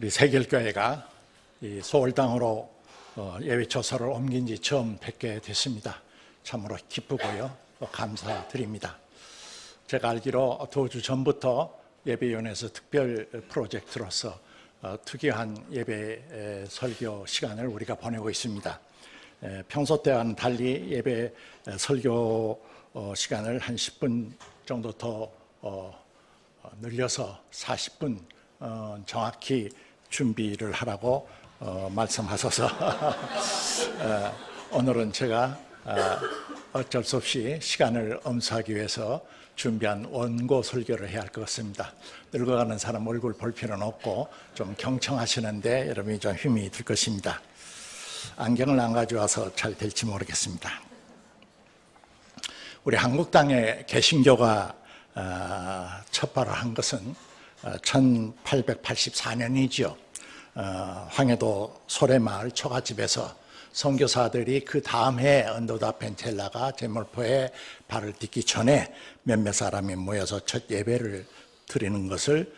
우리 세길교회가 이 소월당으로 예배 처소를 옮긴 지 처음 뵙게 됐습니다. 참으로 기쁘고요, 감사드립니다. 제가 알기로 2주 전부터 예배위원회에서 특별 프로젝트로서 특이한 예배 설교 시간을 우리가 보내고 있습니다. 평소 때와는 달리 예배 설교 시간을 한 10분 정도 더 늘려서 40분 정확히 준비를 하라고 말씀하셔서 오늘은 제가 어쩔 수 없이 시간을 엄수하기 위해서 준비한 원고 설교를 해야 할 것 같습니다. 늙어가는 사람 얼굴 볼 필요는 없고 좀 경청하시는데 여러분이 좀 힘이 들 것입니다. 안경을 안 가져와서 잘 될지 모르겠습니다. 우리 한국 땅에 개신교가 첫발을 한 것은 1884년이죠. 황해도 소래마을 초가집에서 선교사들이 그 다음 해 언더다 펜텔라가 제몰포에 발을 딛기 전에 몇몇 사람이 모여서 첫 예배를 드리는 것을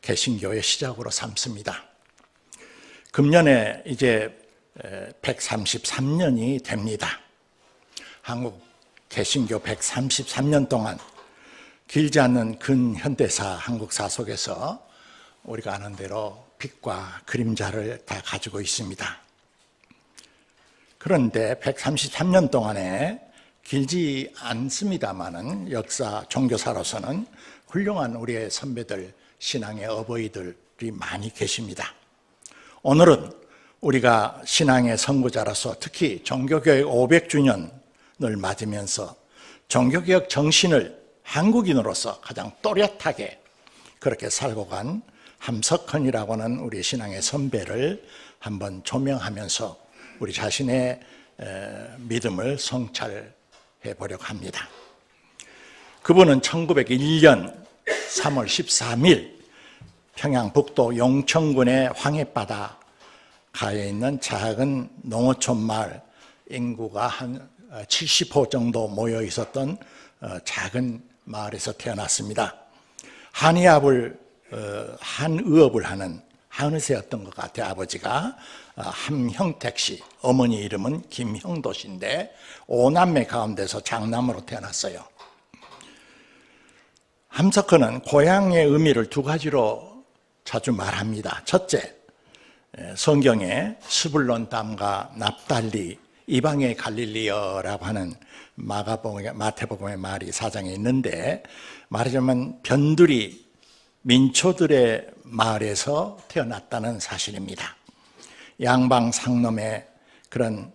개신교의 시작으로 삼습니다. 금년에 이제 133년이 됩니다. 한국 개신교 133년 동안 길지 않는 근현대사 한국사 속에서 우리가 아는 대로 빛과 그림자를 다 가지고 있습니다. 그런데 133년 동안에 길지 않습니다마는 역사 종교사로서는 훌륭한 우리의 선배들, 신앙의 어버이들이 많이 계십니다. 오늘은 우리가 신앙의 선구자로서 특히 종교개혁 500주년을 맞으면서 종교개혁 정신을 한국인으로서 가장 또렷하게 그렇게 살고 간 함석헌이라고 하는 우리 신앙의 선배를 한번 조명하면서 우리 자신의 믿음을 성찰해 보려고 합니다. 그분은 1901년 3월 13일 평양북도 용천군의 황해바다가에 있는 작은 농어촌 마을, 인구가 한 70호 정도 모여 있었던 작은 마을에서 태어났습니다. 한의업을 하는 한의사였던 것 같아요. 아버지가 함형택 씨, 어머니 이름은 김형도 씨인데 5남매 가운데서 장남으로 태어났어요. 함석헌은 고향의 의미를 2가지로 자주 말합니다. 첫째, 성경에 스불론 담과 납달리 이방의 갈릴리어라고 하는 마태복음의 말이 4장에 있는데, 말하자면 변두리 민초들의 마을에서 태어났다는 사실입니다. 양방 상놈의 그런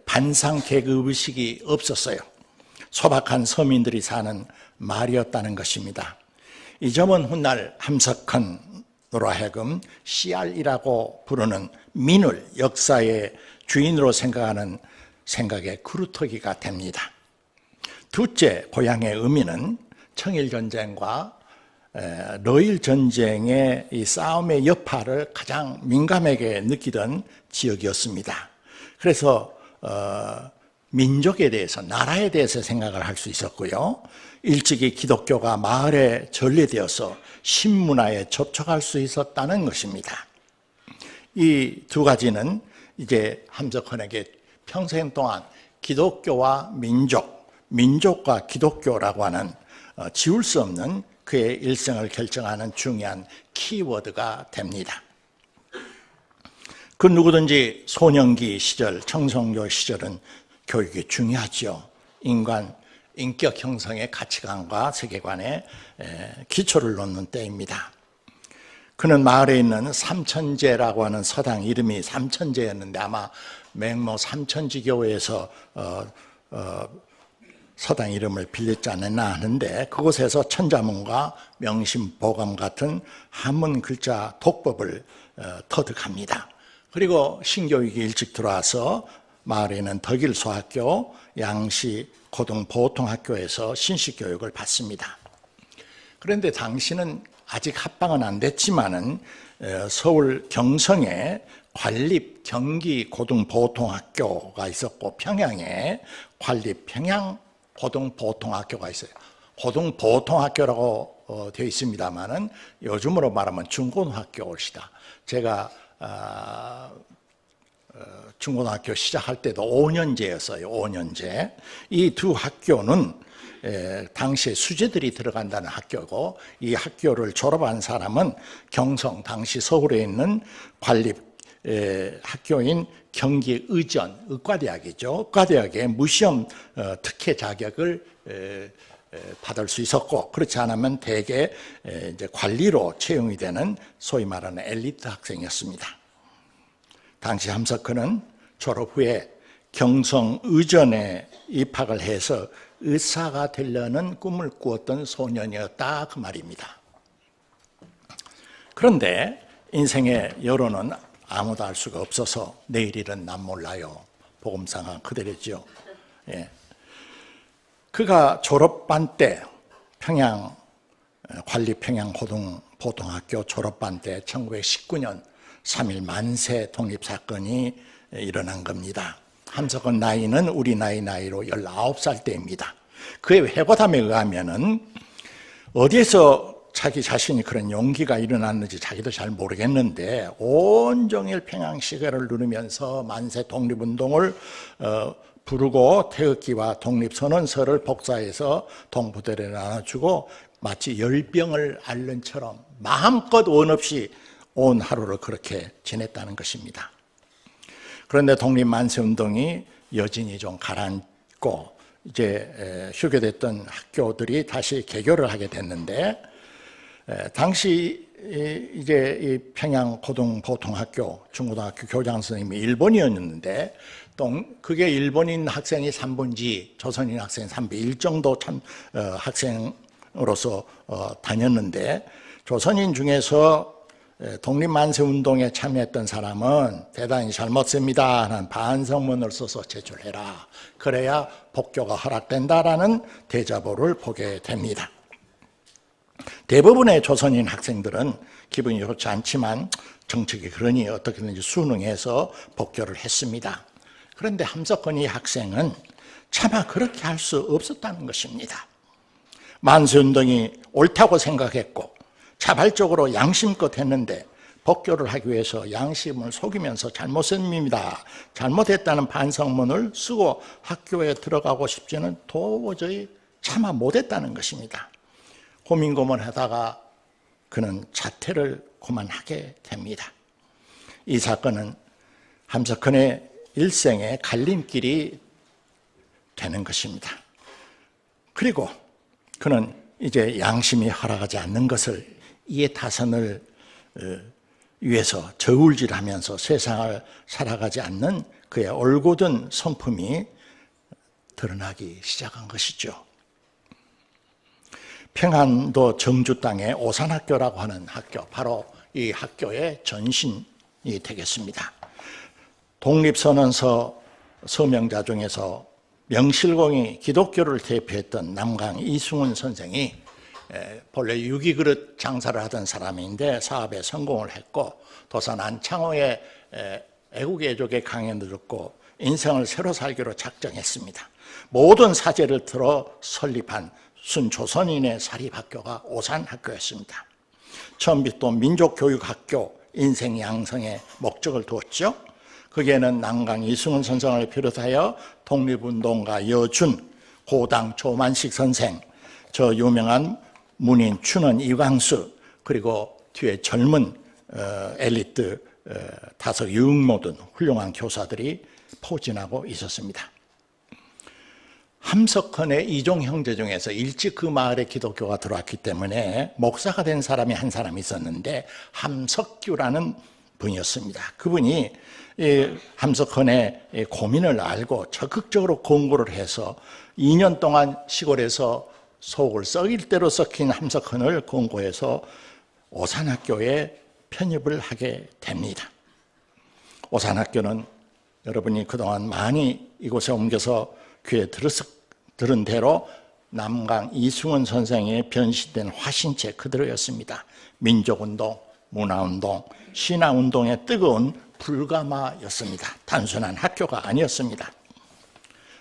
반상 계급 의식이 없었어요. 소박한 서민들이 사는 마을이었다는 것입니다. 이 점은 훗날 함석헌으로 하여금 씨알이라고 부르는 민을 역사의 주인으로 생각하는 생각의 그루터기가 됩니다. 둘째, 고향의 의미는 청일전쟁과 러일전쟁의 이 싸움의 여파를 가장 민감하게 느끼던 지역이었습니다. 그래서 민족에 대해서, 나라에 대해서 생각을 할 수 있었고요. 일찍이 기독교가 마을에 전래되어서 신문화에 접촉할 수 있었다는 것입니다. 이 2가지는 이제 함석헌에게 평생 동안 기독교와 민족과 기독교라고 하는 지울 수 없는 그의 일생을 결정하는 중요한 키워드가 됩니다. 그 누구든지 소년기 시절, 청소년 시절은 교육이 중요하죠. 인격 형성의 가치관과 세계관에 기초를 놓는 때입니다. 그는 마을에 있는 삼천제라고 하는 서당, 이름이 삼천제였는데 아마 맹모 삼천지교회에서 서당 이름을 빌렸지 않았나 하는데, 그곳에서 천자문과 명심보감 같은 한문 글자 독법을 터득합니다. 그리고 신교육이 일찍 들어와서 마을에 있는 덕일소학교, 양시 고등보통학교에서 신식교육을 받습니다. 그런데 당시는 아직 합방은 안 됐지만은 서울 경성에 관립 경기 고등보통학교가 있었고, 평양에 관립 평양 고등보통학교가 있어요. 고등보통학교라고 되어 있습니다만은 요즘으로 말하면 중고등학교시다. 제가 중고등학교 시작할 때도 5년제였어요. 5년제. 이 두 학교는 당시에 수재들이 들어간다는 학교고, 이 학교를 졸업한 사람은 경성, 당시 서울에 있는 관립 학교인 경기 의과대학이죠. 의과대학의 무시험 특혜 자격을 받을 수 있었고, 그렇지 않으면 대개 이제 관리로 채용이 되는 소위 말하는 엘리트 학생이었습니다. 당시 함석헌은 졸업 후에 경성의전에 입학을 해서 의사가 되려는 꿈을 꾸었던 소년이었다, 그 말입니다. 그런데 인생의 여론은 아무도 알 수가 없어서 내일 일은 남 몰라요. 복음상은 그대로죠. 예. 그가 졸업반 때 관리평양고등보통학교 졸업반 때 1919년 3.1 만세 독립사건이 일어난 겁니다. 함석헌 나이는 우리 나이로 19살 때입니다. 그의 회고담에 의하면은 어디에서 자기 자신이 그런 용기가 일어났는지 자기도 잘 모르겠는데, 온종일 평양시계를 누르면서 만세 독립운동을 부르고 태극기와 독립선언서를 복사해서 동부들에 나눠주고 마치 열병을 앓는 처럼 마음껏 원 없이 온 하루를 그렇게 지냈다는 것입니다. 그런데 독립만세운동이 여진이 좀 가라앉고 이제 휴교됐던 학교들이 다시 개교를 하게 됐는데, 당시 이제 이 평양고등보통학교 중고등학교 교장 선생님이 일본인이었는데, 그게 일본인 학생이 3분지 조선인 학생 3분의 1 정도 학생으로서 다녔는데, 조선인 중에서 독립만세운동에 참여했던 사람은 대단히 잘못습니다 하는 반성문을 써서 제출해라. 그래야 복교가 허락된다라는 대자보를 보게 됩니다. 대부분의 조선인 학생들은 기분이 좋지 않지만 정책이 그러니 어떻게든지 순응해서 복교를 했습니다. 그런데 함석헌 이 학생은 차마 그렇게 할 수 없었다는 것입니다. 만세운동이 옳다고 생각했고 자발적으로 양심껏 했는데, 복교를 하기 위해서 양심을 속이면서 잘못했습니다, 잘못했다는 반성문을 쓰고 학교에 들어가고 싶지는 도저히 참아 못했다는 것입니다. 고민고민하다가 그는 자퇴를 그만하게 됩니다. 이 사건은 함석헌의 일생의 갈림길이 되는 것입니다. 그리고 그는 이제 양심이 허락하지 않는 것을 이해타산을 위해서 저울질하면서 세상을 살아가지 않는 그의 올곧은 성품이 드러나기 시작한 것이죠. 평안도 정주 땅에 오산학교라고 하는 학교, 바로 이 학교의 전신이 되겠습니다. 독립선언서 서명자 중에서 명실공히 기독교를 대표했던 남강 이승훈 선생이 본래 유기그릇 장사를 하던 사람인데 사업에 성공을 했고, 도산 안창호의 애국애족에 강연을 듣고 인생을 새로 살기로 작정했습니다. 모든 사제를 들어 설립한 순조선인의 사립학교가 오산학교였습니다. 처음부터 민족교육학교, 인생 양성에 목적을 두었죠. 거기에는 남강 이승훈 선생을 비롯하여 독립운동가 여준, 고당 조만식 선생, 저 유명한 문인 춘원 이광수, 그리고 뒤에 젊은 엘리트 다섯 유흥모든 훌륭한 교사들이 포진하고 있었습니다. 함석헌의 이종 형제 중에서 일찍 그 마을에 기독교가 들어왔기 때문에 목사가 된 사람이 한 사람 있었는데 함석규라는 분이었습니다. 그분이 함석헌의 고민을 알고 적극적으로 공부를 해서 2년 동안 시골에서 속을 썩일 대로 썩힌 함석헌을 권고해서 오산학교에 편입을 하게 됩니다. 오산학교는 여러분이 그동안 많이 이곳에 옮겨서 귀에 들은 대로 남강 이승훈 선생의 변신된 화신체 그대로였습니다. 민족운동, 문화운동, 신화운동의 뜨거운 불가마였습니다. 단순한 학교가 아니었습니다.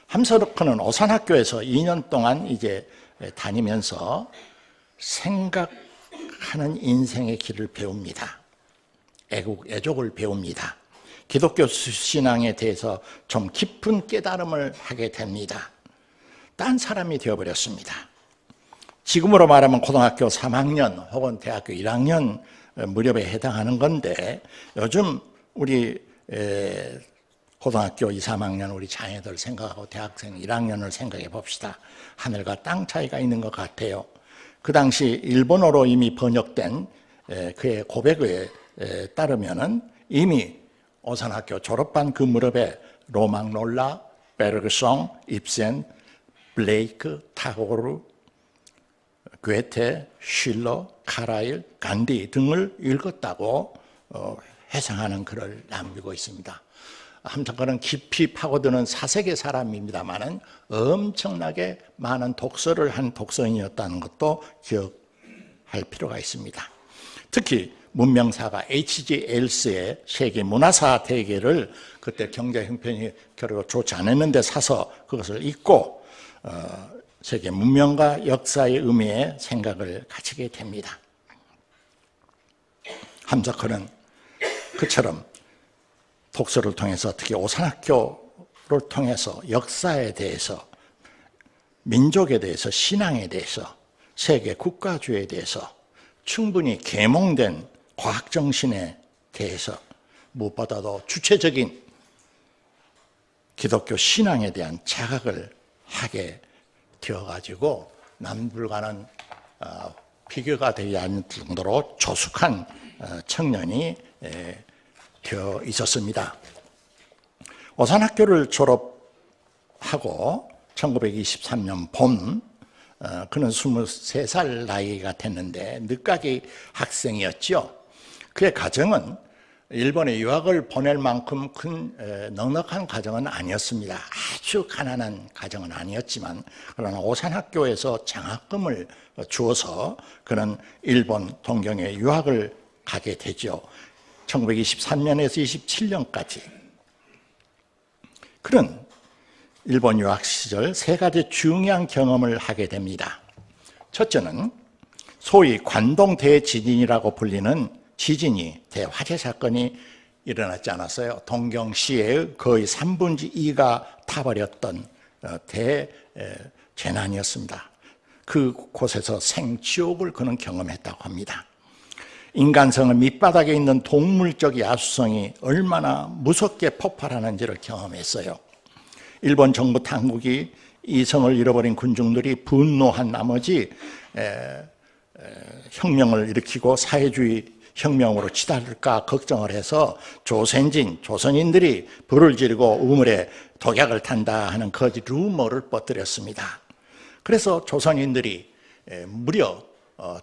함석헌은 오산학교에서 2년 동안 이제 다니면서 생각하는 인생의 길을 배웁니다. 애국, 애족을 배웁니다. 기독교 신앙에 대해서 좀 깊은 깨달음을 하게 됩니다. 딴 사람이 되어버렸습니다. 지금으로 말하면 고등학교 3학년 혹은 대학교 1학년 무렵에 해당하는 건데, 요즘 우리 고등학교 2, 3학년 우리 자녀들 생각하고 대학생 1학년을 생각해 봅시다. 하늘과 땅 차이가 있는 것 같아요. 그 당시 일본어로 이미 번역된 그의 고백에 따르면은 이미 오산학교 졸업반 그 무렵에 로망롤라, 베르그송, 입센, 블레이크, 타고르, 괴테, 실러, 카라일, 간디 등을 읽었다고 해상하는 글을 남기고 있습니다. 아무튼 그는 깊이 파고드는 사색의 사람입니다만은 엄청나게 많은 독서를 한 독서인이었다는 것도 기억할 필요가 있습니다. 특히 문명사가 H.G. 웰스의 세계 문화사 대계를 그때 경제 형편이 결국 좋지 않았는데 사서 그것을 읽고 세계 문명과 역사의 의미에 생각을 가지게 됩니다. 함석헌은 그처럼 독서를 통해서 특히 오산학교를 통해서 역사에 대해서, 민족에 대해서, 신앙에 대해서, 세계 국가주의에 대해서 충분히 계몽된 과학정신에 대해서, 무엇보다도 주체적인 기독교 신앙에 대한 자각을 하게 되어가지고 남들과는 비교가 되지 않을 정도로 조숙한 청년이 되어 있었습니다. 오산학교를 졸업하고 1923년 봄, 그는 23살 나이가 됐는데 늦가기 학생이었죠. 그의 가정은 일본에 유학을 보낼 만큼 큰 넉넉한 가정은 아니었습니다. 아주 가난한 가정은 아니었지만, 그러나 오산학교에서 장학금을 주어서 그는 일본 동경에 유학을 가게 되죠. 1923년에서 27년까지. 그는 일본 유학 시절 세 가지 중요한 경험을 하게 됩니다. 첫째는 소위 관동 대지진이라고 불리는 지진이, 대화재 사건이 일어났지 않았어요. 동경시의 거의 3분의 2가 타버렸던 대재난이었습니다. 그곳에서 생지옥을 그는 경험했다고 합니다. 인간성은 밑바닥에 있는 동물적 야수성이 얼마나 무섭게 폭발하는지를 경험했어요. 일본 정부 당국이 이 성을 잃어버린 군중들이 분노한 나머지 혁명을 일으키고 사회주의 혁명으로 치달을까 걱정을 해서 조선인들이 불을 지르고 우물에 독약을 탄다 하는 거짓 루머를 퍼뜨렸습니다. 그래서 조선인들이 무려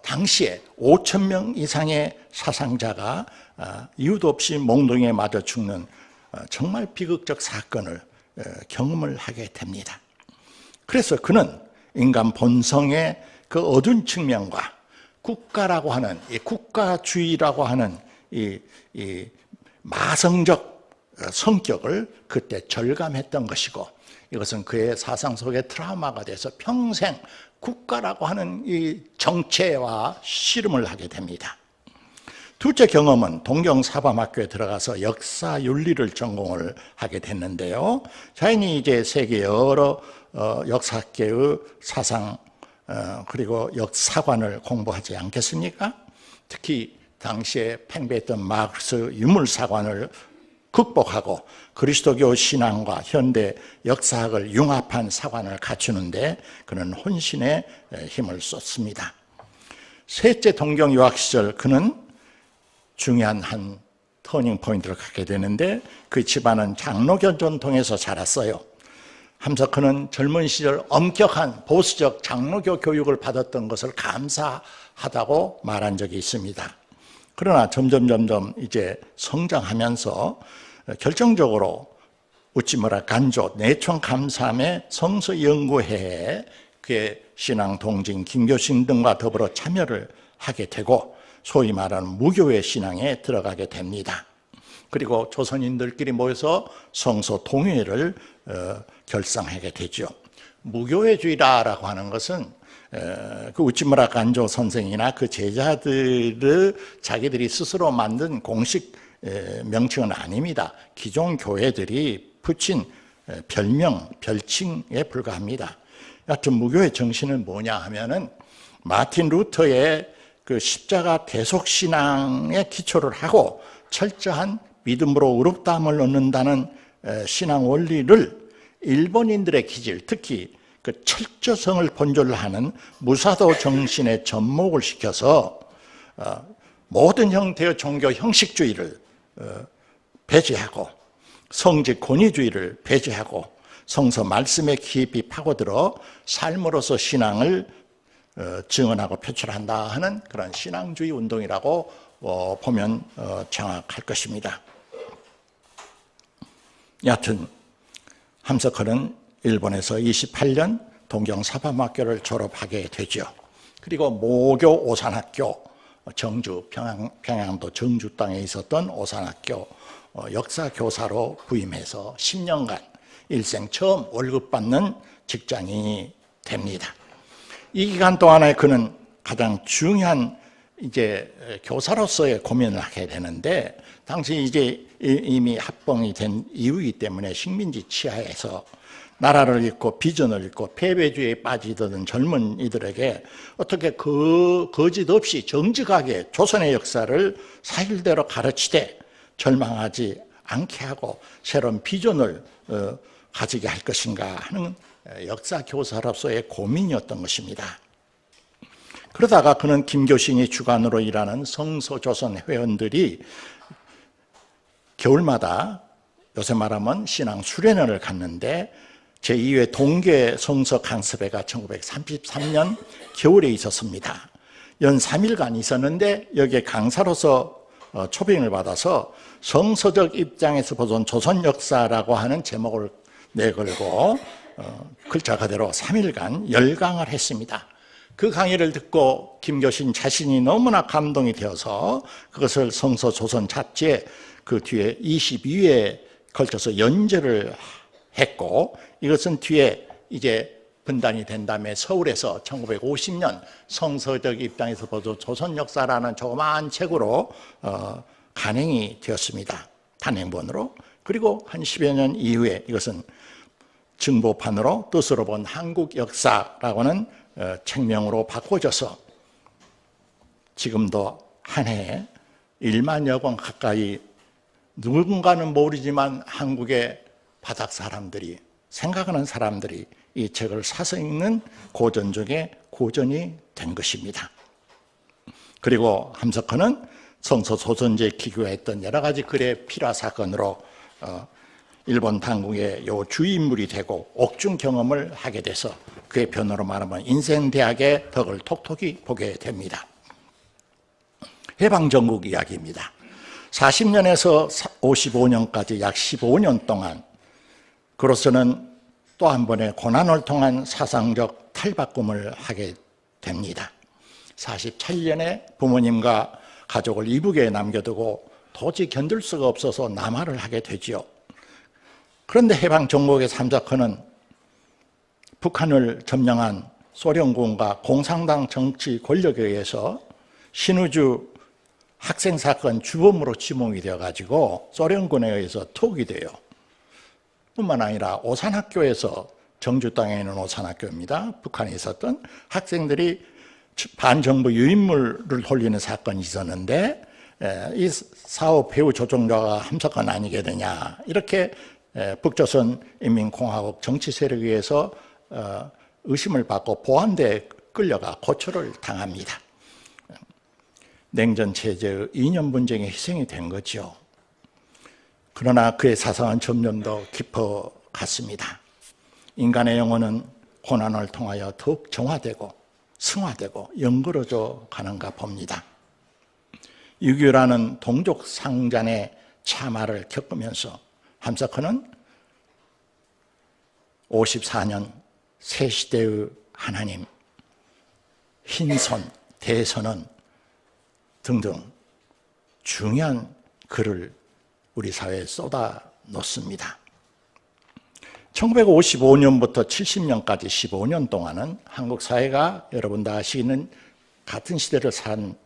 당시에 5,000명 이상의 사상자가 이유도 없이 몽둥이에 맞아 죽는 정말 비극적 사건을 경험을 하게 됩니다. 그래서 그는 인간 본성의 그 어두운 측면과 국가라고 하는, 이 국가주의라고 하는 이 마성적 성격을 그때 절감했던 것이고, 이것은 그의 사상 속의 트라우마가 돼서 평생 국가라고 하는 이 정체와 씨름을 하게 됩니다. 둘째 경험은 동경사범학교에 들어가서 역사 윤리를 전공을 하게 됐는데요. 자연히 이제 세계 여러 역사학계의 사상 그리고 역사관을 공부하지 않겠습니까? 특히 당시에 팽배했던 마르크스 유물사관을 극복하고 그리스도교 신앙과 현대 역사학을 융합한 사관을 갖추는데 그는 혼신의 힘을 쏟습니다. 셋째 동경 유학 시절 그는 중요한 한 터닝 포인트를 갖게 되는데, 그 집안은 장로교 전통에서 자랐어요. 함석헌은 젊은 시절 엄격한 보수적 장로교 교육을 받았던 것을 감사하다고 말한 적이 있습니다. 그러나 점점 이제 성장하면서 결정적으로 우찌무라 간조 내촌 감삼의 성서 연구회에 그의 신앙 동진 김교신 등과 더불어 참여를 하게 되고 소위 말하는 무교회 신앙에 들어가게 됩니다. 그리고 조선인들끼리 모여서 성서 동회를 결성하게 되죠. 무교회주의라고 하는 것은 그 우찌무라 간조 선생이나 그 제자들의 자기들이 스스로 만든 공식 명칭은 아닙니다. 기존 교회들이 붙인 별명, 별칭에 불과합니다. 여하튼 무교의 정신은 뭐냐 하면은 마틴 루터의 그 십자가 대속신앙에 기초를 하고 철저한 믿음으로 의롭다함을 얻는다는 신앙 원리를 일본인들의 기질, 특히 그 철저성을 본질로 하는 무사도 정신에 접목을 시켜서 모든 형태의 종교 형식주의를 배제하고 성직 권위주의를 배제하고 성서 말씀에 깊이 파고들어 삶으로서 신앙을 증언하고 표출한다 하는 그런 신앙주의 운동이라고 보면 정확할 것입니다. 여하튼 함석헌은 일본에서 28년 동경사범학교를 졸업하게 되죠. 그리고 모교 오산학교, 정주, 평양도 정주 땅에 있었던 오산학교 역사교사로 부임해서 10년간 일생 처음 월급 받는 직장인이 됩니다. 이 기간 동안에 그는 가장 중요한 교사로서의 고민을 하게 되는데, 당시 이미 합봉이 된 이후이기 때문에 식민지 치하에서 나라를 잃고 비전을 잃고 패배주의에 빠지던 젊은이들에게 어떻게 거짓 없이 정직하게 조선의 역사를 사실대로 가르치되 절망하지 않게 하고 새로운 비전을 가지게 할 것인가 하는 역사 교사로서의 고민이었던 것입니다. 그러다가 그는 김교신이 주관으로 일하는 성서조선 회원들이 겨울마다 요새 말하면 신앙 수련회를 갔는데 제2회 동계 성서 강습회가 1933년 겨울에 있었습니다. 연 3일간 있었는데 여기에 강사로서 초빙을 받아서 성서적 입장에서 보던 조선 역사라고 하는 제목을 내걸고 글자 그대로 3일간 열강을 했습니다. 그 강의를 듣고 김교신 자신이 너무나 감동이 되어서 그것을 성서조선 잡지에 그 뒤에 22회에 걸쳐서 연재를 했고, 이것은 뒤에 이제 분단이 된 다음에 서울에서 1950년 성서적 입장에서 보도 조선 역사라는 조그마한 책으로 간행이 되었습니다. 단행본으로. 그리고 한 10여 년 이후에 이것은 증보판으로 뜻으로 본 한국 역사라고는 책명으로 바꿔져서 지금도 한 해에 1만여 권 가까이 누군가는 모르지만 한국의 바닥 사람들이, 생각하는 사람들이 이 책을 사서 읽는 고전 중에 고전이 된 것입니다. 그리고 함석헌은 성서조선제에 기교했던 여러 가지 글의 필화 사건으로 일본 당국의 요 주인물이 되고 옥중 경험을 하게 돼서 그의 변호로 말하면 인생대학의 덕을 톡톡히 보게 됩니다. 해방전국 이야기입니다. 40년에서 55년까지 약 15년 동안 그로서는 또 한 번의 고난을 통한 사상적 탈바꿈을 하게 됩니다. 47년에 부모님과 가족을 이북에 남겨두고 도저히 견딜 수가 없어서 남하를 하게 되지요. 그런데 해방정국의 함석헌은 북한을 점령한 소련군과 공산당 정치 권력에 의해서 신의주 학생사건 주범으로 지목이 되어가지고 소련군에 의해서 투옥이 돼요. 뿐만 아니라 오산학교에서, 정주 땅에 있는 오산학교입니다. 북한에 있었던 학생들이 반정부 유인물을 돌리는 사건이 있었는데 이 사업 배후 조종자가 함석헌 아니겠느냐, 이렇게 북조선 인민공화국 정치 세력에 의해서 의심을 받고 보안대에 끌려가 고초를 당합니다. 냉전 체제의 이념 분쟁에 희생이 된 거죠. 그러나 그의 사상은 점점 더 깊어갔습니다. 인간의 영혼은 고난을 통하여 더욱 정화되고 승화되고 연그러져 가는가 봅니다. 유교라는 동족 상잔의 참화를 겪으면서 함석헌은 54년 새시대의 하나님, 흰선, 대선언 등등 중요한 글을 우리 사회에 쏟아 놓습니다. 1955년부터 70년까지 15년 동안은 한국 사회가 여러분 다 아시는 같은 시대를 산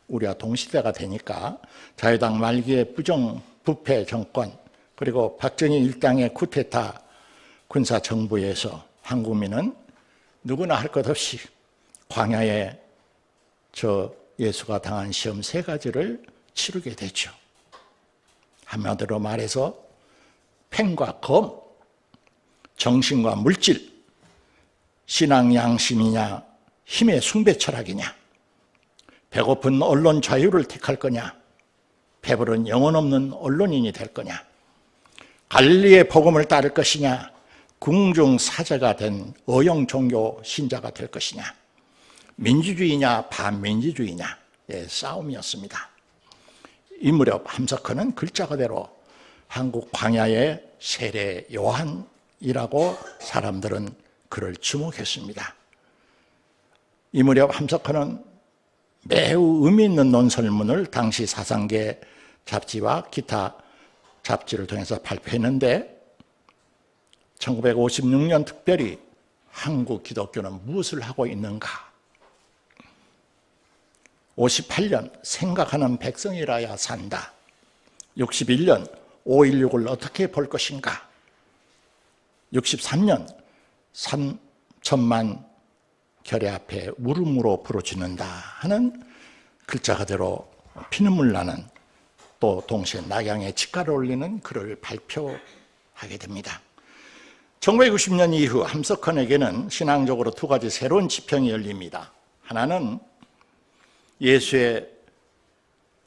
우리와 동시대가 되니까 자유당 말기의 부패 정권 그리고 박정희 일당의 쿠데타 군사 정부에서 한국민은 누구나 할 것 없이 광야에 저 예수가 당한 시험 3가지를 치르게 되죠. 한마디로 말해서 팽과 검, 정신과 물질, 신앙 양심이냐 힘의 숭배 철학이냐, 배고픈 언론 자유를 택할 거냐, 배부른 영혼 없는 언론인이 될 거냐, 갈릴리의 복음을 따를 것이냐, 궁중 사제가 된 어영 종교 신자가 될 것이냐, 민주주의냐 반민주주의냐의 싸움이었습니다. 이 무렵 함석헌은 글자 그대로 한국 광야의 세례 요한이라고 사람들은 그를 주목했습니다. 이 무렵 함석헌은 매우 의미 있는 논설문을 당시 사상계 잡지와 기타 잡지를 통해서 발표했는데 1956년 특별히 한국 기독교는 무엇을 하고 있는가? 58년 생각하는 백성이라야 산다. 61년 5.16을 어떻게 볼 것인가? 63년 3천만 결의 앞에 울음으로 부르짖는다 하는 글자 그대로 피눈물 나는 또 동시에 낙양에 직가를 올리는 글을 발표하게 됩니다. 1960년 이후 함석헌에게는 신앙적으로 2가지 새로운 지평이 열립니다. 하나는 예수의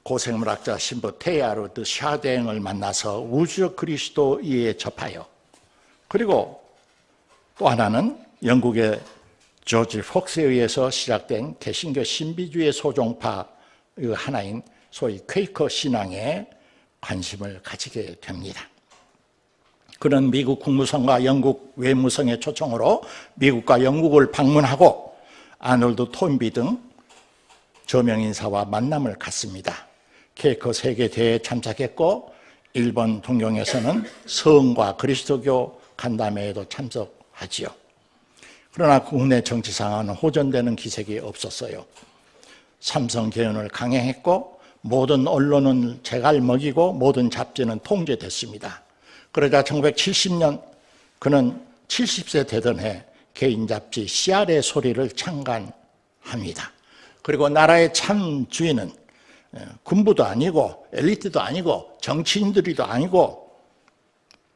고생물학자 신부 테야르드 샤댕을 만나서 우주적 그리스도 이해에 접하여, 그리고 또 하나는 영국의 조지 폭스에 의해서 시작된 개신교 신비주의 소종파 하나인 소위 퀘이커 신앙에 관심을 가지게 됩니다. 그는 미국 국무성과 영국 외무성의 초청으로 미국과 영국을 방문하고 아놀드 톰비 등 저명인사와 만남을 갖습니다. 퀘이커 세계대회에 참석했고 일본 동경에서는 성과 그리스도교 간담회에도 참석하지요. 그러나 국내 정치 상황은 호전되는 기색이 없었어요. 삼성 개헌을 강행했고 모든 언론은 제갈먹이고 모든 잡지는 통제됐습니다. 그러자 1970년 그는 70세 되던 해 개인 잡지 씨알의 소리를 창간합니다. 그리고 나라의 참 주인은 군부도 아니고 엘리트도 아니고 정치인들도 아니고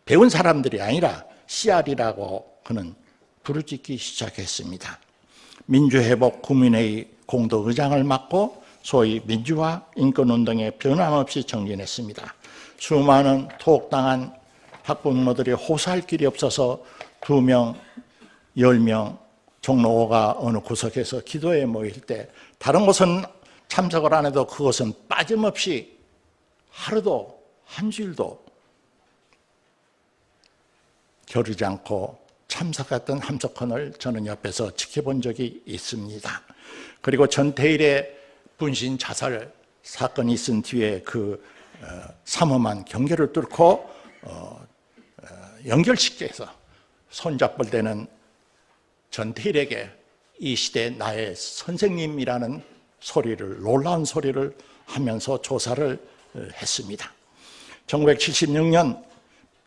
배운 사람들이 아니라 씨알이라고 그는 부르짖기 시작했습니다. 민주회복 국민회의 공동의장을 맡고 소위 민주화 인권운동에 변함없이 정진했습니다. 수많은 토옥당한 학부모들이 호소할 길이 없어서 2명, 10명 종로가 어느 구석에서 기도에 모일 때 다른 곳은 참석을 안 해도 그것은 빠짐없이 하루도 한 주일도 겨루지 않고 참석했던 함석헌을 저는 옆에서 지켜본 적이 있습니다. 그리고 전태일의 분신 자살 사건이 있은 뒤에 그 삼엄한 경계를 뚫고 연결식에서 손잡을 때는 전태일에게 이 시대 나의 선생님이라는 소리를, 놀라운 소리를 하면서 조사를 했습니다. 1976년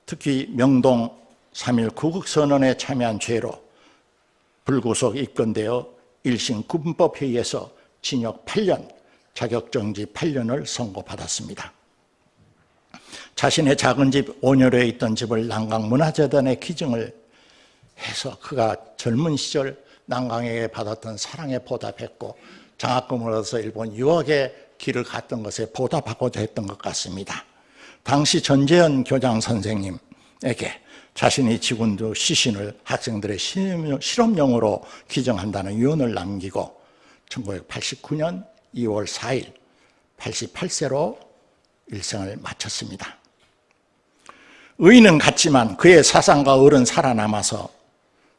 특히 명동 3.1 구국선언에 참여한 죄로 불구속 입건되어 1심 군법회의에서 징역 8년, 자격정지 8년을 선고받았습니다. 자신의 작은 집 온여로에 있던 집을 난강문화재단에 기증을 해서 그가 젊은 시절 난강에게 받았던 사랑에 보답했고 장학금을 얻어서 일본 유학의 길을 갔던 것에 보답하고자 했던 것 같습니다. 당시 전재현 교장 선생님에게 자신이 지군도 시신을 학생들의 실험용으로 기증한다는 유언을 남기고 1989년 2월 4일 88세로 일생을 마쳤습니다. 의인은 같지만 그의 사상과 을은 살아남아서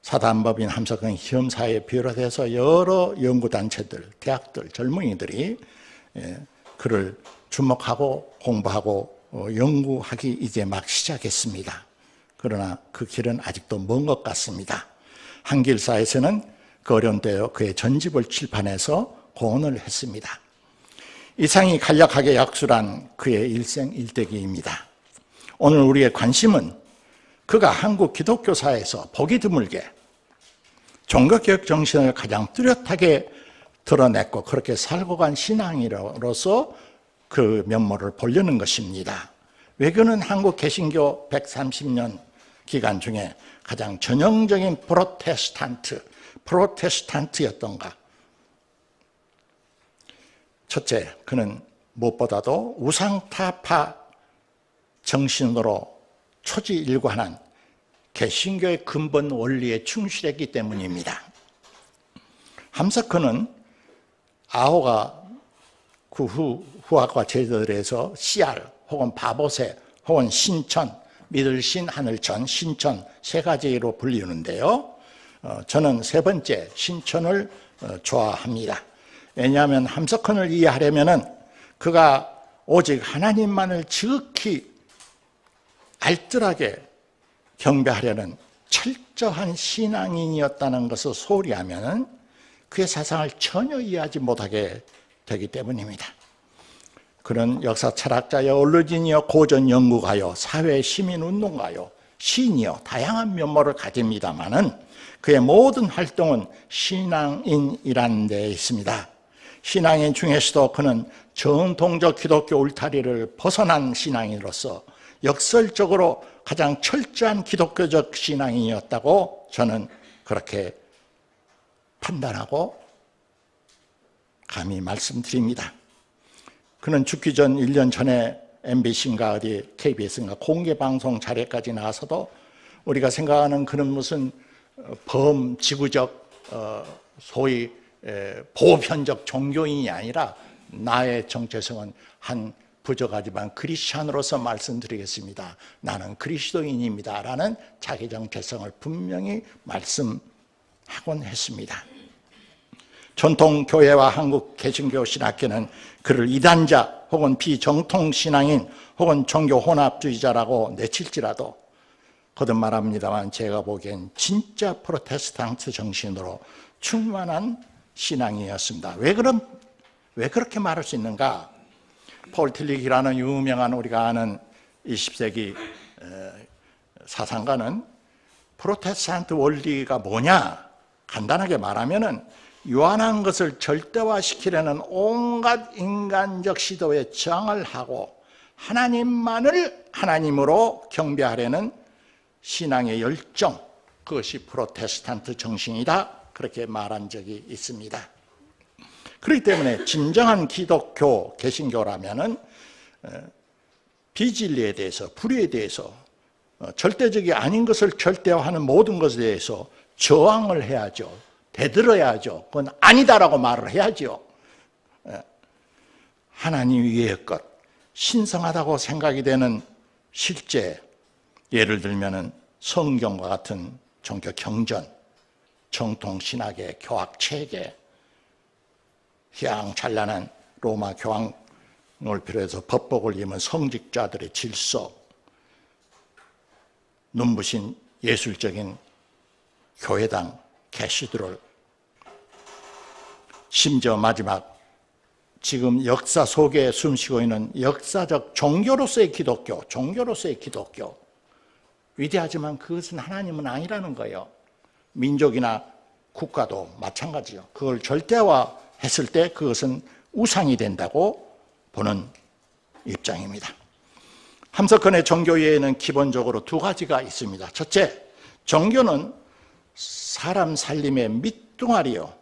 사단법인 함석헌 희엄사에 비롯해서 여러 연구단체들, 대학들, 젊은이들이 그를 주목하고 공부하고 연구하기 이제 막 시작했습니다. 그러나 그 길은 아직도 먼 것 같습니다. 한길사에서는 그 어려운 때에 그의 전집을 출판해서 고언을 했습니다. 이상이 간략하게 약술한 그의 일생일대기입니다. 오늘 우리의 관심은 그가 한국 기독교사에서 보기 드물게 종교개혁 정신을 가장 뚜렷하게 드러냈고 그렇게 살고 간 신앙인으로서 그 면모를 보려는 것입니다. 외교는 한국 개신교 130년 기간 중에 가장 전형적인 프로테스탄트였던가? 첫째, 그는 무엇보다도 우상타파 정신으로 초지일관한 개신교의 근본 원리에 충실했기 때문입니다. 함석헌은 아호가 그 후학과 제자들에서 CR 혹은 바보새 혹은 신천, 믿을신, 하늘천, 신천 세 가지로 불리는데요. 저는 세 번째 신천을 좋아합니다. 왜냐하면 함석헌을 이해하려면 그가 오직 하나님만을 지극히 알뜰하게 경배하려는 철저한 신앙인이었다는 것을 소홀히 하면 그의 사상을 전혀 이해하지 못하게 되기 때문입니다. 그는 역사 철학자여, 언론인이여, 고전 연구가요, 사회 시민운동가요, 시인이요, 다양한 면모를 가집니다마는 그의 모든 활동은 신앙인이라는 데에 있습니다. 신앙인 중에서도 그는 전통적 기독교 울타리를 벗어난 신앙인으로서 역설적으로 가장 철저한 기독교적 신앙인이었다고 저는 그렇게 판단하고 감히 말씀드립니다. 그는 죽기 전 1년 전에 MBC인가 어디 KBS인가 공개방송 자리까지 나와서도 우리가 생각하는 그는 무슨 범지구적 소위 보편적 종교인이 아니라 나의 정체성은 한 부족하지만 크리스찬으로서 말씀드리겠습니다. 나는 그리스도인입니다 라는 자기 정체성을 분명히 말씀하곤 했습니다. 전통교회와 한국 개신교 신학계는 그를 이단자 혹은 비정통신앙인 혹은 종교 혼합주의자라고 내칠지라도 거듭 말합니다만 제가 보기엔 진짜 프로테스탄트 정신으로 충만한 신앙이었습니다. 왜 그렇게 말할 수 있는가? 폴 틸리히라는 유명한 우리가 아는 20세기 사상가는 프로테스탄트 원리가 뭐냐? 간단하게 말하면은 유한한 것을 절대화시키려는 온갖 인간적 시도에 저항을 하고 하나님만을 하나님으로 경배하려는 신앙의 열정, 그것이 프로테스탄트 정신이다, 그렇게 말한 적이 있습니다. 그렇기 때문에 진정한 기독교, 개신교라면은 비진리에 대해서, 불의에 대해서, 절대적이 아닌 것을 절대화하는 모든 것에 대해서 저항을 해야죠. 대들어야죠. 그건 아니다라고 말을 해야죠. 하나님 위의 것, 신성하다고 생각이 되는 실제, 예를 들면은 성경과 같은 종교 경전, 정통신학의 교학체계, 희양찬란한 로마 교황을 비롯해서 법복을 입은 성직자들의 질서, 눈부신 예술적인 교회당 캐시드롤, 심지어 마지막 지금 역사 속에 숨쉬고 있는 역사적 종교로서의 기독교, 위대하지만 그것은 하나님은 아니라는 거예요. 민족이나 국가도 마찬가지요. 그걸 절대화했을 때 그것은 우상이 된다고 보는 입장입니다. 함석헌의 종교에는 기본적으로 두 가지가 있습니다. 첫째, 종교는 사람 살림의 밑둥아리요,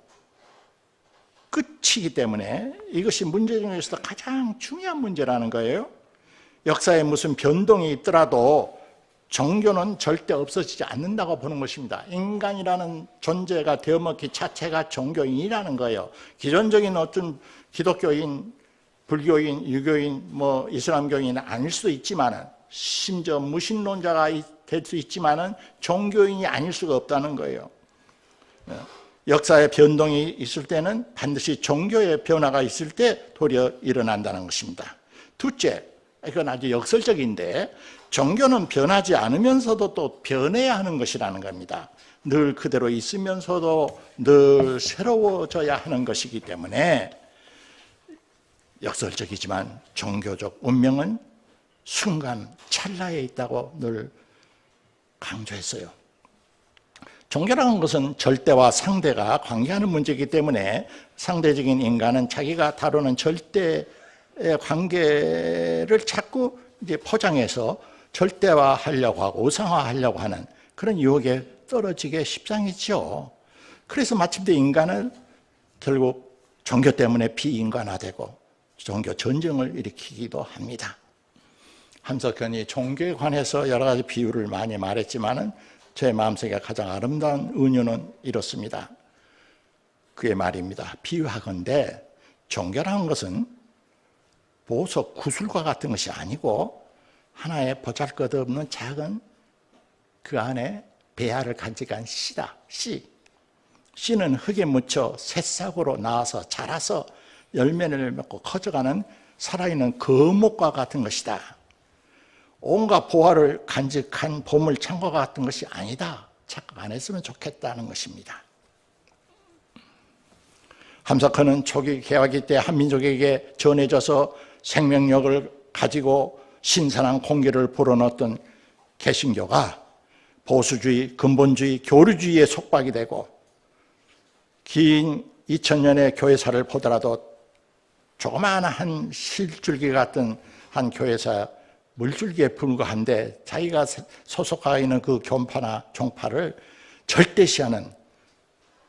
끝이기 때문에 이것이 문제 중에서도 가장 중요한 문제라는 거예요. 역사에 무슨 변동이 있더라도 종교는 절대 없어지지 않는다고 보는 것입니다. 인간이라는 존재가 되어먹기 자체가 종교인이라는 거예요. 기존적인 어떤 기독교인, 불교인, 유교인, 이슬람교인은 아닐 수도 있지만, 심지어 무신론자가 될 수 있지만 종교인이 아닐 수가 없다는 거예요. 역사의 변동이 있을 때는 반드시 종교의 변화가 있을 때 도리어 일어난다는 것입니다. 둘째, 이건 아주 역설적인데, 종교는 변하지 않으면서도 또 변해야 하는 것이라는 겁니다. 늘 그대로 있으면서도 늘 새로워져야 하는 것이기 때문에 역설적이지만 종교적 운명은 순간 찰나에 있다고 늘 강조했어요. 종교라는 것은 절대와 상대가 관계하는 문제이기 때문에 상대적인 인간은 자기가 다루는 절대의 관계를 자꾸 이제 포장해서 절대화하려고 하고 우상화하려고 하는 그런 유혹에 떨어지게 십상이죠. 그래서 마침내 인간은 결국 종교 때문에 비인간화되고 종교 전쟁을 일으키기도 합니다. 함석헌이 종교에 관해서 여러 가지 비유를 많이 말했지만은 제 마음속에 가장 아름다운 은유는 이렇습니다. 그의 말입니다. 비유하건대 종교라는 것은 보석 구슬과 같은 것이 아니고 하나의 보잘것없는 작은 그 안에 배알을 간직한 씨다. 씨. 씨는 흙에 묻혀 새싹으로 나와서 자라서 열매를 맺고 커져가는 살아있는 거목과 같은 것이다. 온갖 보화를 간직한 보물 창고와 같은 것이 아니다. 착각 안 했으면 좋겠다는 것입니다. 함석헌은 초기 개화기 때 한민족에게 전해져서 생명력을 가지고 신선한 공기를 불어넣었던 개신교가 보수주의, 근본주의, 교류주의에 속박이 되고 긴 2000년의 교회사를 보더라도 조그마한 실줄기 같은 한 교회사 물줄기에 불과한데 자기가 소속하고 있는 그 교파나 종파를 절대시하는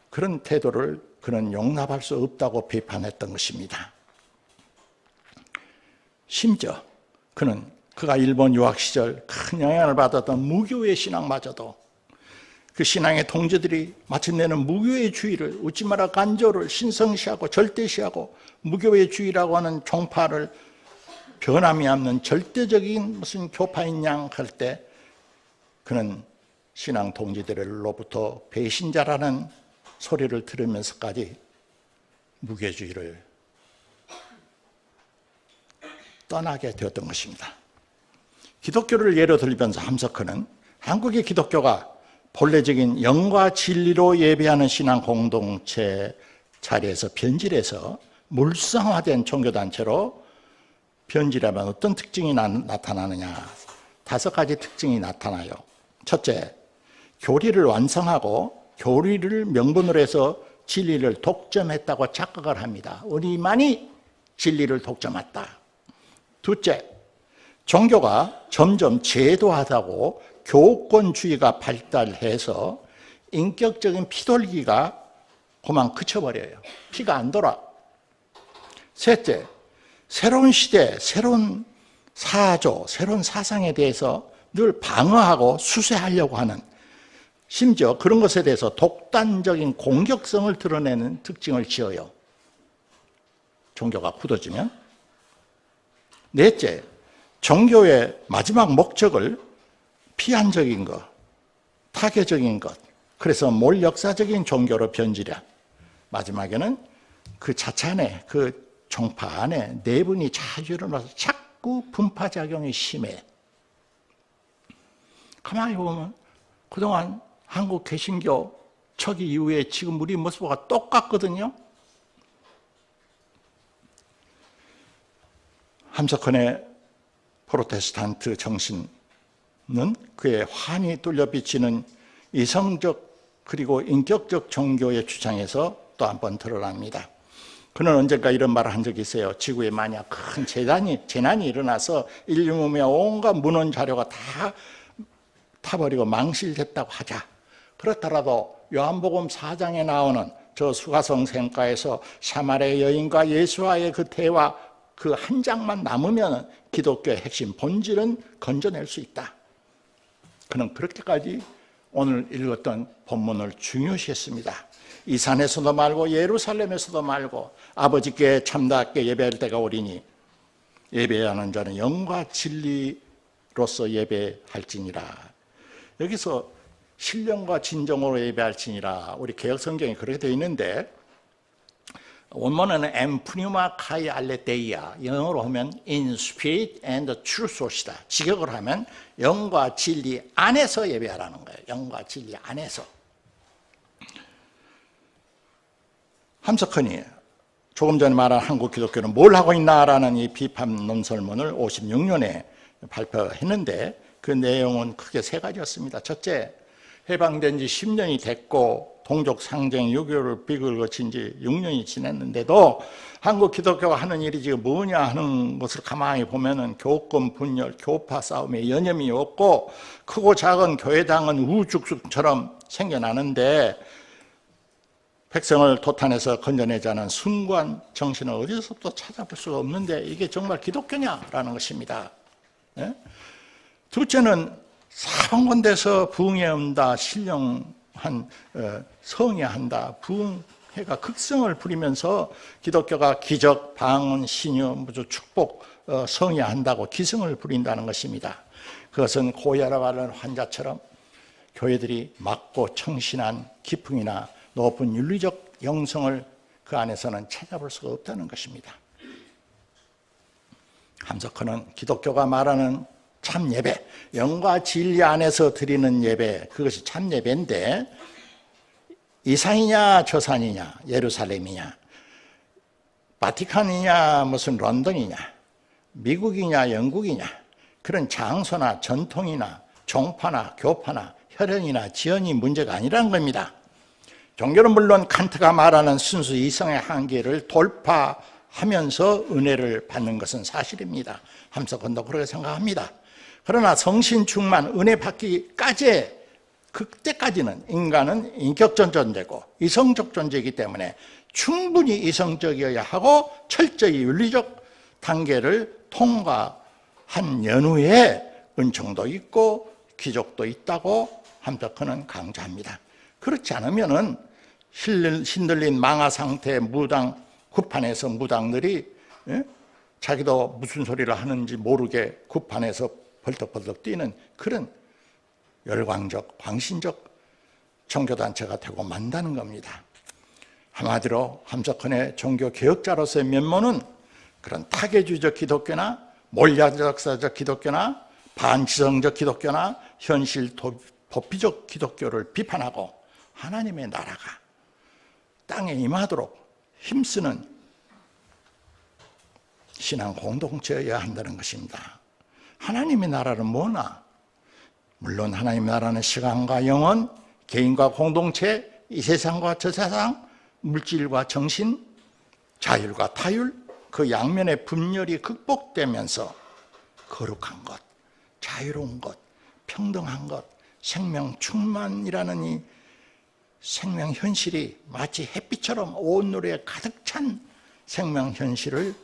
그런 태도를 그는 용납할 수 없다고 비판했던 것입니다. 심지어 그가 일본 유학 시절 큰 영향을 받았던 무교의 신앙마저도 그 신앙의 동지들이 마침내는 무교의 주의를 웃지 마라 간조를 신성시하고 절대시하고 무교의 주의라고 하는 종파를 변함이 없는 절대적인 무슨 교파인 양 할 때 그는 신앙 동지들로부터 배신자라는 소리를 들으면서까지 무교주의를 떠나게 되었던 것입니다. 기독교를 예로 들면서 함석헌은 한국의 기독교가 본래적인 영과 진리로 예배하는 신앙 공동체 자리에서 변질해서 물상화된 종교단체로 변질하면 어떤 특징이 나타나느냐? 5가지 특징이 나타나요. 첫째, 교리를 완성하고 교리를 명분으로 해서 진리를 독점했다고 착각을 합니다. 우리만이 진리를 독점했다. 둘째, 종교가 점점 제도화하고 교권주의가 발달해서 인격적인 피돌기가 그만 그쳐버려요. 피가 안 돌아. 셋째, 새로운 시대, 새로운 사조, 새로운 사상에 대해서 늘 방어하고 수세하려고 하는 심지어 그런 것에 대해서 독단적인 공격성을 드러내는 특징을 지어요. 종교가 굳어지면. 넷째, 종교의 마지막 목적을 피한적인 것, 타교적인 것, 그래서 몰역사적인 종교로 변질해. 마지막에는 그 자체 안에, 그 종파 안에 내분이 자주 일어나서 자꾸 분파작용이 심해. 가만히 보면 그동안 한국 개신교 초기 이후에 지금 우리 모습과 똑같거든요. 함석헌의 프로테스탄트 정신은 그의 환히 뚫려 비치는 이성적 그리고 인격적 종교의 주장에서 또 한 번 드러납니다. 그는 언젠가 이런 말을 한 적이 있어요. 지구에 만약 큰 재난이 일어나서 인류 몸의 온갖 문헌 자료가 다 타버리고 망실됐다고 하자. 그렇더라도 요한복음 4장에 나오는 저 수가성 샘가에서 사마리아 여인과 예수와의 그 대화 그 한 장만 남으면 기독교의 핵심 본질은 건져낼 수 있다. 그는 그렇게까지 오늘 읽었던 본문을 중요시했습니다. 이 산에서도 말고 예루살렘에서도 말고 아버지께 참답게 예배할 때가 오리니 예배하는 자는 영과 진리로서 예배할지니라. 여기서 신령과 진정으로 예배할지니라. 우리 개혁 성경에 그렇게 되어 있는데 원문은 엠프니마 카이 알레데이아, 영어로 하면 in spirit and truth이다. 직역을 하면 영과 진리 안에서 예배하라는 거예요. 영과 진리 안에서. 함석헌이 조금 전에 말한 한국 기독교는 뭘 하고 있나라는 이 비판 논설문을 56년에 발표했는데 그 내용은 크게 세 가지였습니다. 첫째, 해방된 지 10년이 됐고 동족 상정 유교를 비극을 거친 지 6년이 지났는데도 한국 기독교가 하는 일이 지금 뭐냐 하는 것을 가만히 보면은 교권 분열, 교파 싸움에 여념이 없고 크고 작은 교회당은 우죽죽처럼 생겨나는데 백성을 도탄에서 건져내자는 순고한 정신을 어디서부터 찾아볼 수가 없는데 이게 정말 기독교냐라는 것입니다. 예? 둘째는 사방건대에서 부흥에 온다, 신령한 성회한다, 부흥회가 극성을 부리면서 기독교가 기적, 방언, 신유, 무주, 축복, 성회한다고 기승을 부린다는 것입니다. 그것은 고혈압 앓는 환자처럼 교회들이 막고 청신한 기풍이나 높은 윤리적 영성을 그 안에서는 찾아볼 수가 없다는 것입니다. 함석헌은 기독교가 말하는 참 예배, 영과 진리 안에서 드리는 예배, 그것이 참 예배인데 이 산이냐 저 산이냐, 예루살렘이냐, 바티칸이냐 무슨 런던이냐, 미국이냐 영국이냐, 그런 장소나 전통이나 종파나 교파나 혈연이나 지연이 문제가 아니라는 겁니다. 종교는 물론 칸트가 말하는 순수 이성의 한계를 돌파하면서 은혜를 받는 것은 사실입니다. 함석헌도 그렇게 생각합니다. 그러나 성신 충만, 은혜 받기까지 그때까지는 인간은 인격적 존재고 이성적 존재이기 때문에 충분히 이성적이어야 하고 철저히 윤리적 단계를 통과한 연후에 은총도 있고 기적도 있다고 함석헌은 강조합니다. 그렇지 않으면은 신들린 망아 상태의 무당 구판에서 무당들이 자기도 무슨 소리를 하는지 모르게 구판에서 벌떡벌떡 뛰는 그런 열광적, 광신적 종교단체가 되고 만다는 겁니다. 한마디로 함석헌의 종교개혁자로서의 면모는 그런 타계주의적 기독교나 몰약적사적 기독교나 반지성적 기독교나 현실 도피적 기독교를 비판하고 하나님의 나라가 땅에 임하도록 힘쓰는 신앙 공동체여야 한다는 것입니다. 하나님의 나라는 뭐나? 물론 하나님의 나라는 시간과 영혼, 개인과 공동체, 이 세상과 저 세상, 물질과 정신, 자율과 타율, 그 양면의 분열이 극복되면서 거룩한 것, 자유로운 것, 평등한 것, 생명 충만이라는 이 생명 현실이 마치 햇빛처럼 온 누리에 가득 찬 생명 현실을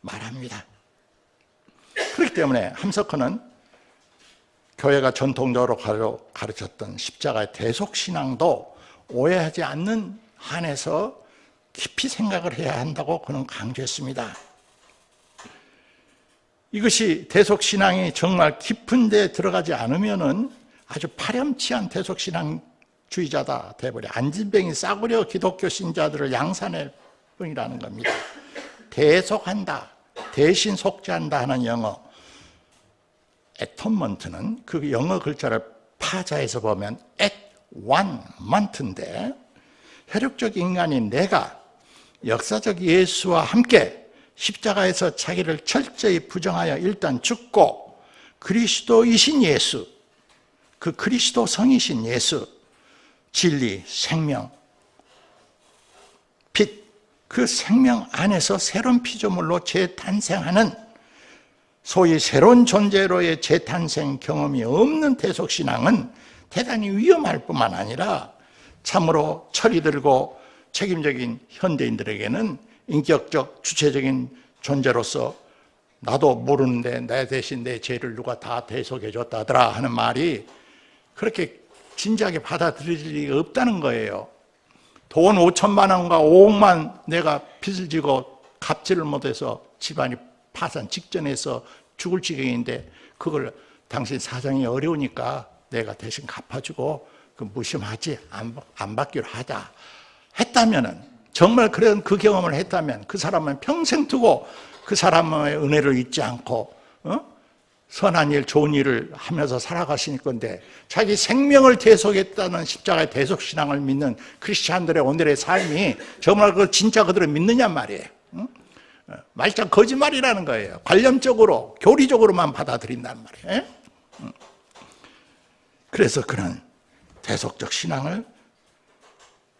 말합니다. 그렇기 때문에 함석헌은 교회가 전통적으로 가르쳤던 십자가의 대속신앙도 오해하지 않는 한에서 깊이 생각을 해야 한다고 그는 강조했습니다. 이것이 대속신앙이 정말 깊은 데 들어가지 않으면은 아주 파렴치한 대속신앙주의자다 돼버려 안진뱅이 싸구려 기독교 신자들을 양산할 뿐이라는 겁니다. 대속한다, 대신 속죄한다 하는 영어 atonement는 그 영어 글자를 파자해서 보면 at one month인데 혈육적 인간인 내가 역사적 예수와 함께 십자가에서 자기를 철저히 부정하여 일단 죽고 그리스도이신 예수, 그 그리스도 성이신 예수, 진리, 생명, 빛, 그 생명 안에서 새로운 피조물로 재탄생하는 소위 새로운 존재로의 재탄생 경험이 없는 대속신앙은 대단히 위험할 뿐만 아니라 참으로 철이 들고 책임적인 현대인들에게는 인격적 주체적인 존재로서 나도 모르는데 내 대신 내 죄를 누가 다 대속해 줬다더라 하는 말이 그렇게 진지하게 받아들일 리가 없다는 거예요. 돈 5천만 원과 5억만 내가 빚을 지고 갚지를 못해서 집안이 파산 직전에서 죽을 지경인데 그걸 당신 사정이 어려우니까 내가 대신 갚아주고 그 무심하지 안 받기로 하자 했다면은 정말 그런 그 경험을 했다면 그 사람은 평생 두고 그 사람의 은혜를 잊지 않고 선한 일, 좋은 일을 하면서 살아가실 건데, 자기 생명을 대속했다는 십자가의 대속신앙을 믿는 크리스찬들의 오늘의 삶이 정말 그 진짜 그들을 믿느냐 말이에요. 말짱 거짓말이라는 거예요. 관념적으로, 교리적으로만 받아들인단 말이에요. 그래서 그런 대속적 신앙을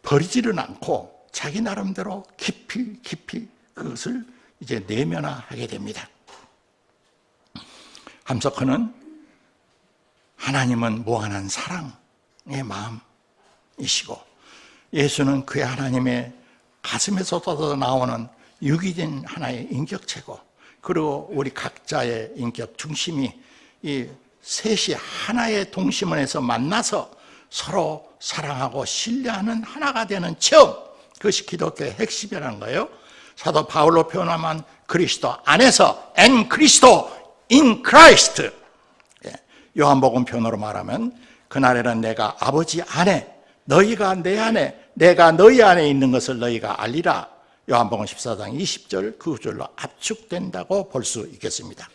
버리지는 않고 자기 나름대로 깊이 그것을 이제 내면화하게 됩니다. 함석헌은 하나님은 무한한 사랑의 마음이시고, 예수는 그의 하나님의 가슴에서 쏟아져 나오는 유기된 하나의 인격체고, 그리고 우리 각자의 인격 중심이 이 셋이 하나의 동심원에서 만나서 서로 사랑하고 신뢰하는 하나가 되는 체험, 그것이 기독교의 핵심이라는 거예요. 사도 바울로 표현하면 그리스도 안에서 엔 그리스도 in Christ. 요한복음 표현으로 말하면 그날에는 내가 아버지 안에, 너희가 내 안에, 내가 너희 안에 있는 것을 너희가 알리라. 요한복음 14장 20절 그 구절로 압축된다고 볼 수 있겠습니다.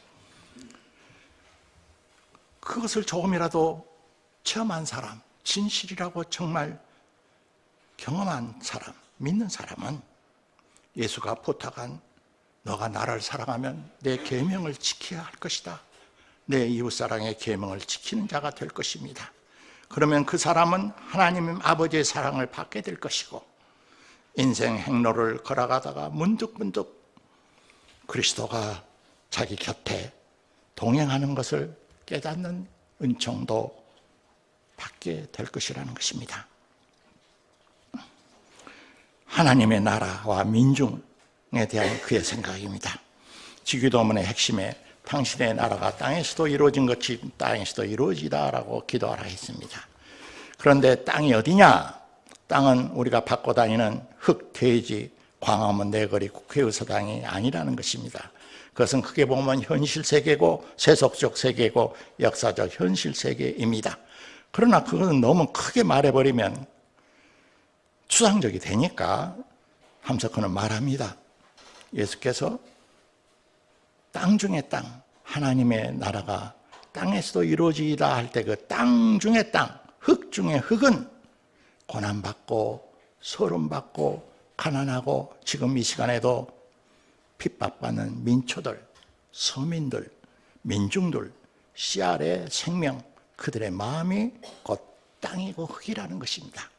그것을 조금이라도 체험한 사람, 진실이라고 정말 경험한 사람, 믿는 사람은 예수가 부탁한 너가 나를 사랑하면 내 계명을 지켜야 할 것이다. 내 이웃사랑의 계명을 지키는 자가 될 것입니다. 그러면 그 사람은 하나님 아버지의 사랑을 받게 될 것이고, 인생 행로를 걸어가다가 문득문득 그리스도가 자기 곁에 동행하는 것을 깨닫는 은총도 받게 될 것이라는 것입니다. 하나님의 나라와 민중에 대한 그의 생각입니다. 지기도문의 핵심에 당신의 나라가 땅에서도 이루어진 것이 땅에서도 이루어지다라고 기도하라 했습니다. 그런데 땅이 어디냐? 땅은 우리가 받고 다니는 흙, 돼지, 광화문, 내거리, 국회의사당이 아니라는 것입니다. 그것은 크게 보면 현실 세계고 세속적 세계고 역사적 현실 세계입니다. 그러나 그것은 너무 크게 말해버리면 추상적이 되니까 함석헌은 말합니다. 예수께서 땅 중에 땅, 하나님의 나라가 땅에서도 이루어지다 할 때 그 땅 중에 땅, 흙 중에 흙은 고난받고 서름받고 가난하고 지금 이 시간에도 핍박받는 민초들, 서민들, 민중들, 씨알의 생명, 그들의 마음이 곧 땅이고 흙이라는 것입니다.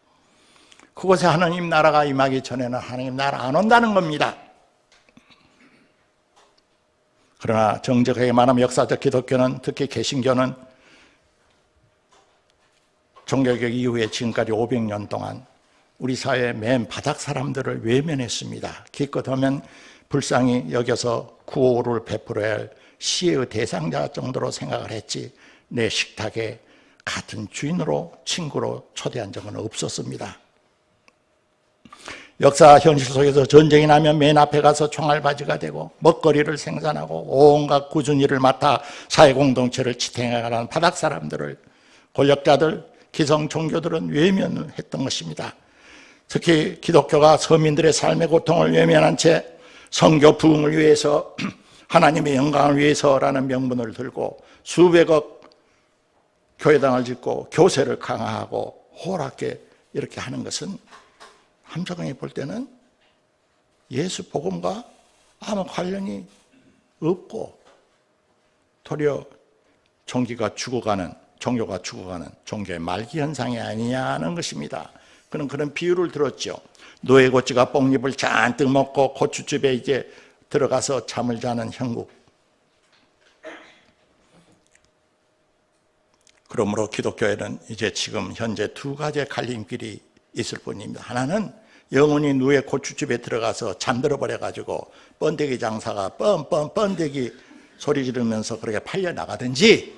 그곳에 하나님 나라가 임하기 전에는 하나님 나라 안 온다는 겁니다. 그러나 정직하게 말하면 역사적 기독교는, 특히 개신교는 종교개혁 이후에 지금까지 500년 동안 우리 사회의 맨 바닥 사람들을 외면했습니다. 기껏 하면 불쌍히 여겨서 구호를 베풀어야 할 시혜의 대상자 정도로 생각을 했지, 내 식탁에 같은 주인으로 친구로 초대한 적은 없었습니다. 역사 현실 속에서 전쟁이 나면 맨 앞에 가서 총알바지가 되고 먹거리를 생산하고 온갖 꾸준 일을 맡아 사회공동체를 지탱해가는 바닥 사람들을 권력자들, 기성 종교들은 외면을 했던 것입니다. 특히 기독교가 서민들의 삶의 고통을 외면한 채 선교 부흥을 위해서, 하나님의 영광을 위해서라는 명분을 들고 수백억 교회당을 짓고 교세를 강화하고 호락하게 이렇게 하는 것은 함석헌이 볼 때는 예수 복음과 아무 관련이 없고 도리어 종교가 죽어가는 종교의 말기 현상이 아니냐는 것입니다. 그는 그런 비유를 들었죠. 노예고치가 뽕잎을 잔뜩 먹고 고추즙에 이제 들어가서 잠을 자는 형국. 그러므로 기독교에는 이제 지금 현재 두 가지의 갈림길이 있을 뿐입니다. 하나는 영원히 누에 고추즙에 들어가서 잠들어 버려가지고 번데기 장사가 번데기 소리 지르면서 그렇게 팔려 나가든지,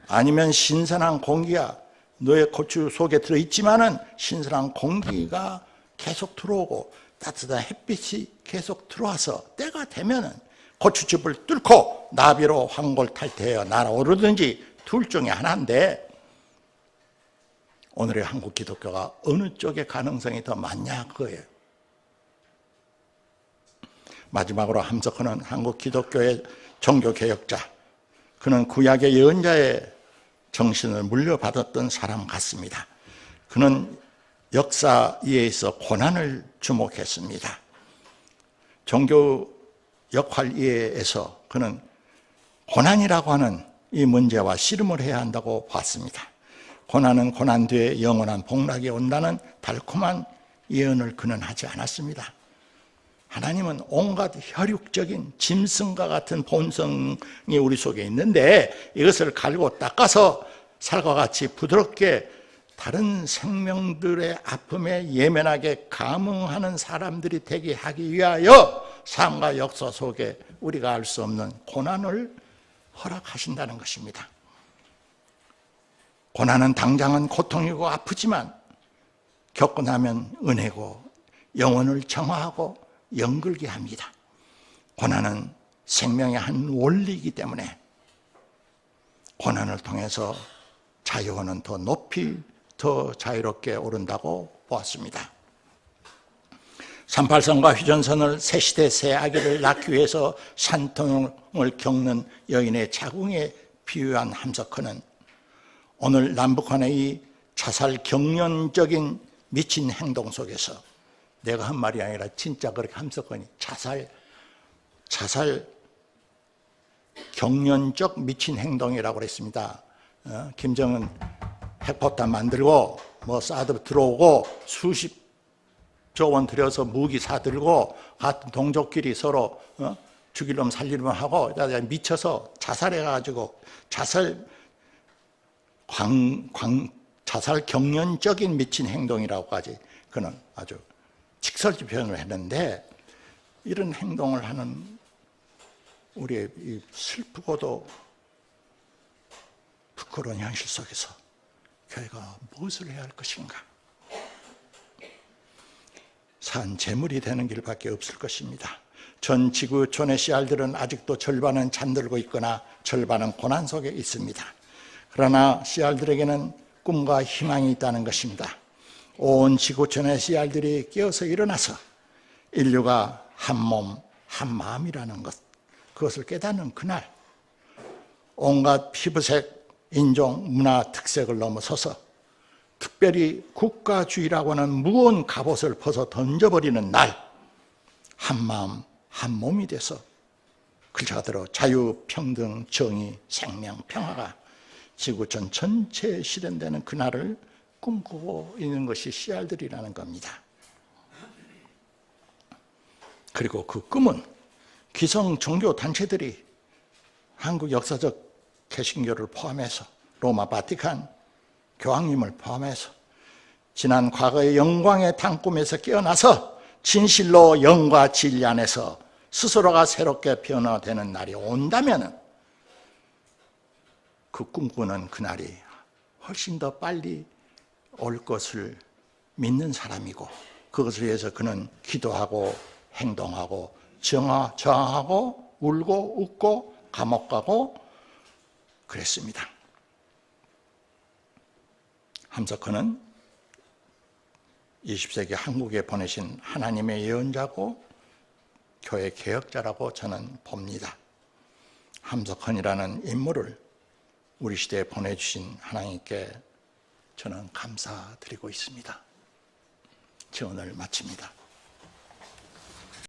아니면 신선한 공기가 너의 고추 속에 들어있지만은 신선한 공기가 계속 들어오고 따뜻한 햇빛이 계속 들어와서 때가 되면은 고추즙을 뚫고 나비로 황골탈퇴하여 날아오르든지 둘 중에 하나인데, 오늘의 한국 기독교가 어느 쪽의 가능성이 더 많냐 그거예요. 마지막으로 함석헌은 한국 기독교의 종교개혁자, 그는 구약의 예언자의 정신을 물려받았던 사람 같습니다. 그는 역사 이해에서 고난을 주목했습니다. 종교 역할 이해에서 그는 고난이라고 하는 이 문제와 씨름을 해야 한다고 봤습니다. 고난은 고난 뒤에 영원한 복락이 온다는 달콤한 예언을 그는 하지 않았습니다. 하나님은 온갖 혈육적인 짐승과 같은 본성이 우리 속에 있는데 이것을 갈고 닦아서 살과 같이 부드럽게 다른 생명들의 아픔에 예민하게 감응하는 사람들이 되게 하기 위하여 삶과 역사 속에 우리가 알 수 없는 고난을 허락하신다는 것입니다. 고난은 당장은 고통이고 아프지만 겪고 나면 은혜고 영혼을 정화하고 연결게 합니다. 고난은 생명의 한 원리이기 때문에 고난을 통해서 자유는 더 높이 더 자유롭게 오른다고 보았습니다. 38선과 휴전선을 새 시대 새 아기를 낳기 위해서 산통을 겪는 여인의 자궁에 비유한 함석헌은 오늘 남북한의 이 자살 경련적인 미친 행동 속에서, 내가 한 말이 아니라 진짜 그렇게 함석헌이 자살 경련적 미친 행동이라고 그랬습니다. 김정은 핵포탄 만들고 뭐 사드 들어오고 수십조 원 들여서 무기 사들고 같은 동족끼리 서로 죽일 놈 살릴 놈 하고 미쳐서 자살해가지고 자살 경련적인 미친 행동이라고까지 그는 아주 직설적 표현을 했는데, 이런 행동을 하는 우리의 이 슬프고도 부끄러운 현실 속에서 교회가 무엇을 해야 할 것인가? 산 재물이 되는 길밖에 없을 것입니다. 전 지구촌의 씨알들은 아직도 절반은 잠들고 있거나 절반은 고난 속에 있습니다. 그러나 씨알들에게는 꿈과 희망이 있다는 것입니다. 온 지구촌의 씨알들이 깨어서 일어나서 인류가 한 몸, 한 마음이라는 것, 그것을 깨닫는 그날, 온갖 피부색, 인종, 문화, 특색을 넘어서서 특별히 국가주의라고 하는 무거운 갑옷을 벗어 던져버리는 날, 한 마음, 한 몸이 돼서 글자대로 자유, 평등, 정의, 생명, 평화가 지구촌 전체에 실현되는 그날을 꿈꾸고 있는 것이 씨알들이라는 겁니다. 그리고 그 꿈은 기성 종교 단체들이 한국 역사적 개신교를 포함해서 로마 바티칸 교황님을 포함해서 지난 과거의 영광의 단꿈에서 깨어나서 진실로 영과 진리 안에서 스스로가 새롭게 변화되는 날이 온다면 그 꿈꾸는 그날이 훨씬 더 빨리 올 것을 믿는 사람이고, 그것을 위해서 그는 기도하고 행동하고 저항하고 울고 웃고 감옥 가고 그랬습니다. 함석헌은 20세기 한국에 보내신 하나님의 예언자고 교회 개혁자라고 저는 봅니다. 함석헌이라는 인물을 우리 시대에 보내주신 하나님께 저는 감사드리고 있습니다. 제 오늘 마칩니다.